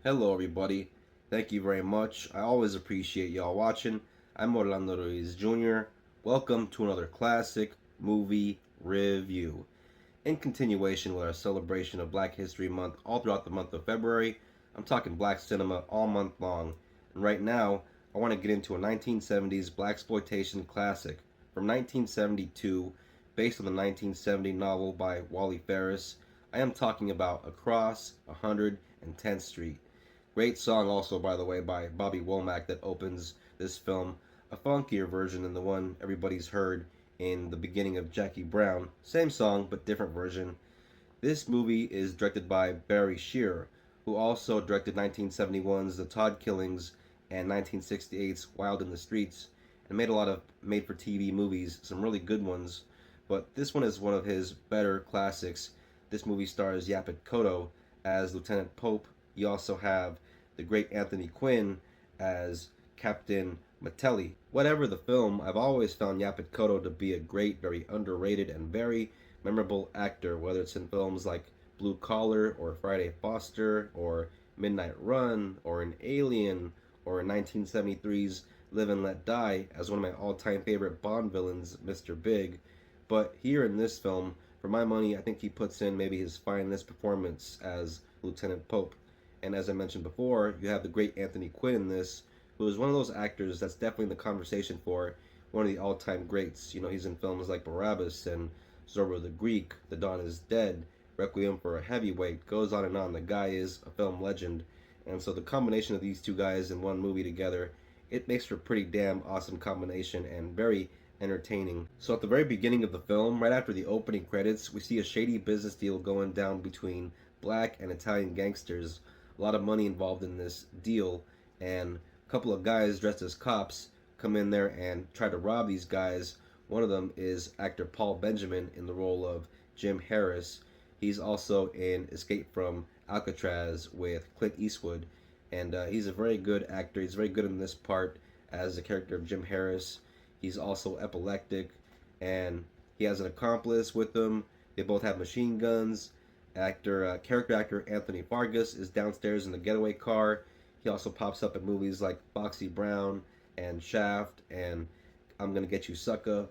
Hello, everybody. Thank you very much. I always appreciate y'all watching. I'm Orlando Ruiz Jr. Welcome to another classic movie review. In continuation with our celebration of Black History Month all throughout the month of February, I'm talking black cinema all month long. And right now, I want to get into a 1970s blaxploitation classic from 1972, based on the 1970 novel by Wally Ferris. I am talking about Across 110th Street. Great song also, by the way, by Bobby Womack that opens this film. A funkier version than the one everybody's heard in the beginning of Jackie Brown. Same song, but different version. This movie is directed by Barry Shear, who also directed 1971's The Todd Killings and 1968's Wild in the Streets, and made a lot of made-for-TV movies, some really good ones. But this one is one of his better classics. This movie stars Yaphet Kotto as Lieutenant Pope. You also have the great Anthony Quinn as Captain Matelli. Whatever the film, I've always found Yaphet Kotto to be a great, very underrated, and very memorable actor, whether it's in films like Blue Collar or Friday Foster or Midnight Run or an Alien or in 1973's Live and Let Die as one of my all-time favorite Bond villains, Mr. Big. But here in this film, for my money, I think he puts in maybe his finest performance as Lieutenant Pope. And as I mentioned before, you have the great Anthony Quinn in this, who is one of those actors that's definitely in the conversation for one of the all-time greats. You know, he's in films like Barabbas and Zorba the Greek, The Dawn is Dead, Requiem for a Heavyweight, goes on and on. The guy is a film legend. And so the combination of these two guys in one movie together, it makes for a pretty damn awesome combination and very entertaining. So at the very beginning of the film, right after the opening credits, we see a shady business deal going down between black and Italian gangsters. A lot of money involved in this deal, and a couple of guys dressed as cops come in there and try to rob these guys. One of them is actor Paul Benjamin in the role of Jim Harris. He's also in Escape from Alcatraz with Clint Eastwood, and he's a very good actor. He's very good in this part as the character of Jim Harris. He's also epileptic, and he has an accomplice with him. They both have machine guns. Character actor Anthony Fargas is downstairs in the getaway car. He also pops up in movies like Foxy Brown and Shaft and I'm Gonna Get You Sucker.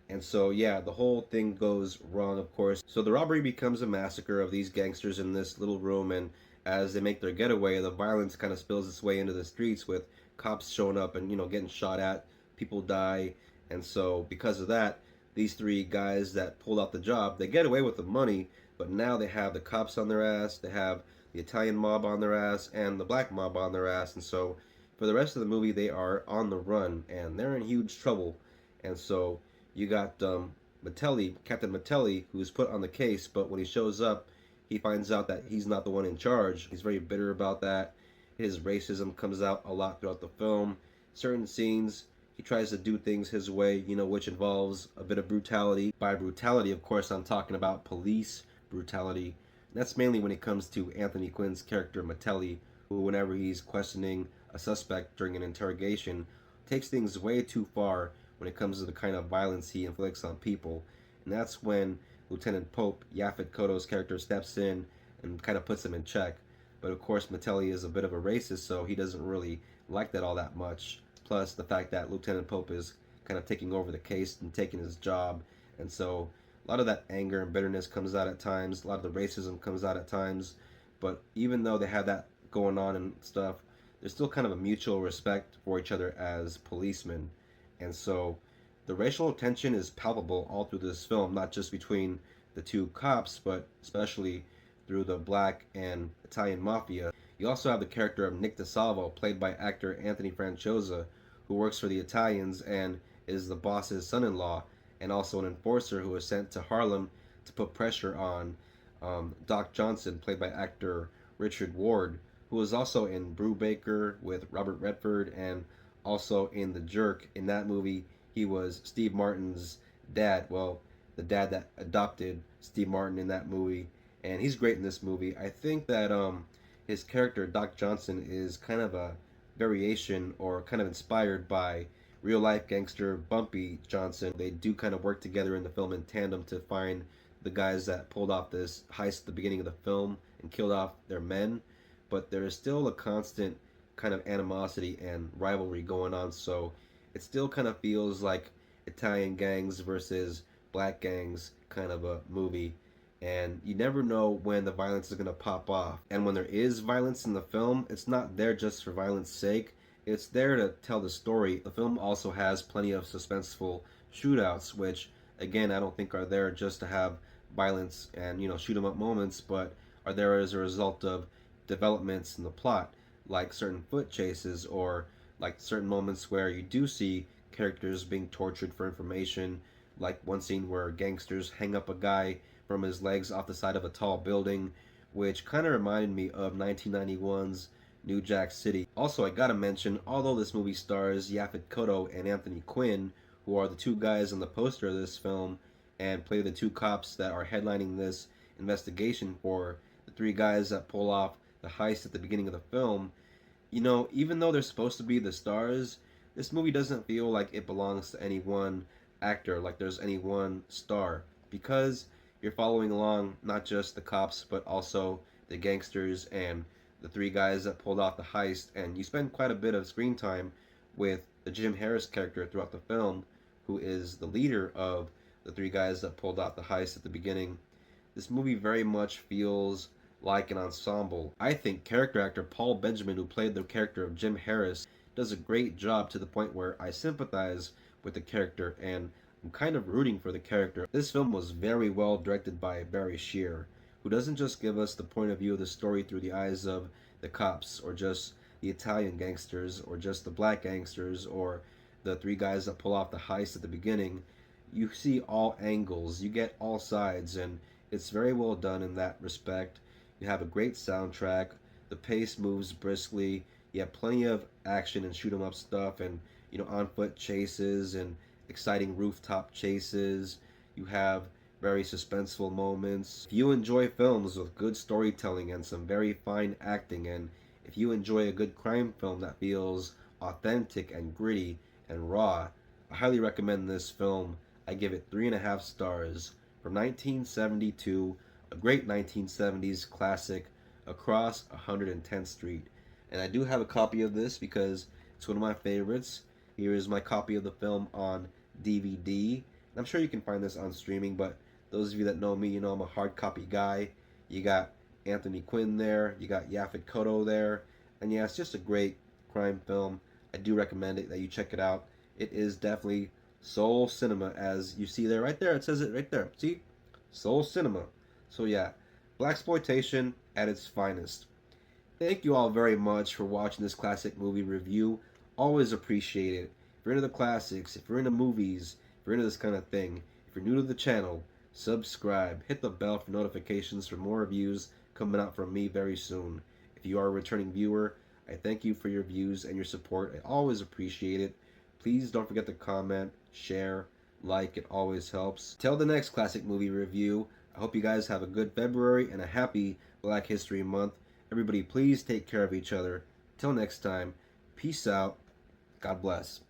And so, yeah, the whole thing goes wrong, of course. So the robbery becomes a massacre of these gangsters in this little room, and as they make their getaway, the violence kind of spills its way into the streets with cops showing up and, getting shot at. People die. And so, because of that, these three guys that pulled out the job, they get away with the money, but now they have the cops on their ass, they have the Italian mob on their ass, and the black mob on their ass. And so for the rest of the movie, they are on the run, and they're in huge trouble. And so you got Matelli, Captain Matelli, who's put on the case, but when he shows up, he finds out that he's not the one in charge. He's very bitter about that. His racism comes out a lot throughout the film. Certain scenes, he tries to do things his way, which involves a bit of brutality. By brutality, of course, I'm talking about police brutality. And that's mainly when it comes to Anthony Quinn's character, Matelli, who, whenever he's questioning a suspect during an interrogation, takes things way too far when it comes to the kind of violence he inflicts on people. And that's when Lieutenant Pope, Yaphet Kotto's character, steps in and kind of puts him in check. But of course, Matelli is a bit of a racist, so he doesn't really like that all that much. Plus, the fact that Lieutenant Pope is kind of taking over the case and taking his job. And so a lot of that anger and bitterness comes out at times. A lot of the racism comes out at times. But even though they have that going on and stuff, there's still kind of a mutual respect for each other as policemen. And so the racial tension is palpable all through this film, not just between the two cops, but especially through the black and Italian mafia. You also have the character of Nick DeSalvo, played by actor Anthony Franciosa, who works for the Italians and is the boss's son-in-law, and also an enforcer who is sent to Harlem to put pressure on Doc Johnson, played by actor Richard Ward, who was also in Brubaker with Robert Redford and also in The Jerk. In that movie, he was Steve Martin's dad. Well, the dad that adopted Steve Martin in that movie. And he's great in this movie. I think that his character, Doc Johnson, is kind of a variation or kind of inspired by real life gangster Bumpy Johnson. They do kind of work together in the film in tandem to find the guys that pulled off this heist at the beginning of the film and killed off their men. but there is still a constant kind of animosity and rivalry going on. So it still kind of feels like Italian gangs versus black gangs kind of a movie. And you never know when the violence is going to pop off. And when there is violence in the film, it's not there just for violence sake. It's there to tell the story. The film also has plenty of suspenseful shootouts, which again I don't think are there just to have violence and shoot 'em up moments, but are there as a result of developments in the plot, like certain foot chases or like certain moments where you do see characters being tortured for information, like one scene where gangsters hang up a guy from his legs off the side of a tall building, which kind of reminded me of 1991's New Jack City. Also, I gotta mention, although this movie stars Yaphet Kotto and Anthony Quinn, who are the two guys on the poster of this film and play the two cops that are headlining this investigation for the three guys that pull off the heist at the beginning of the film, even though they're supposed to be the stars, this movie doesn't feel like it belongs to any one actor, like there's any one star, because you're following along not just the cops, but also the gangsters and the three guys that pulled off the heist, and you spend quite a bit of screen time with the Jim Harris character throughout the film, who is the leader of the three guys that pulled off the heist at the beginning. This movie very much feels like an ensemble. I think character actor Paul Benjamin, who played the character of Jim Harris, does a great job to the point where I sympathize with the character and I'm kind of rooting for the character. This film was very well directed by Barry Shear, who doesn't just give us the point of view of the story through the eyes of the cops or just the Italian gangsters or just the black gangsters or the three guys that pull off the heist at the beginning. You see all angles, you get all sides, and it's very well done in that respect. You have a great soundtrack, the pace moves briskly, you have plenty of action and shoot 'em up stuff and on foot chases and exciting rooftop chases. You have very suspenseful moments. If you enjoy films with good storytelling and some very fine acting, and if you enjoy a good crime film that feels authentic and gritty and raw, I highly recommend this film. I give it 3.5 stars. From 1972, a great 1970s classic, Across 110th Street. And I do have a copy of this because it's one of my favorites. Here is my copy of the film on DVD. I'm sure you can find this on streaming, but those of you that know me, I'm a hard copy guy. You got Anthony Quinn there, you got Yaphet Kotto there, and yeah, it's just a great crime film. I do recommend it that you check it out. It is definitely soul cinema, as you see there, right there. It says it right there. See, soul cinema. So yeah, blaxploitation at its finest. Thank you all very much for watching this classic movie review. Always appreciate it. If you're into the classics, if you're into movies, if you're into this kind of thing, if you're new to the channel, subscribe, hit the bell for notifications for more reviews coming out from me very soon. If you are a returning viewer, I thank you for your views and your support. I always appreciate it. Please don't forget to comment, share, like, it always helps. Till the next classic movie review, I hope you guys have a good February and a happy Black History Month. Everybody please take care of each other. Till next time, peace out. God bless.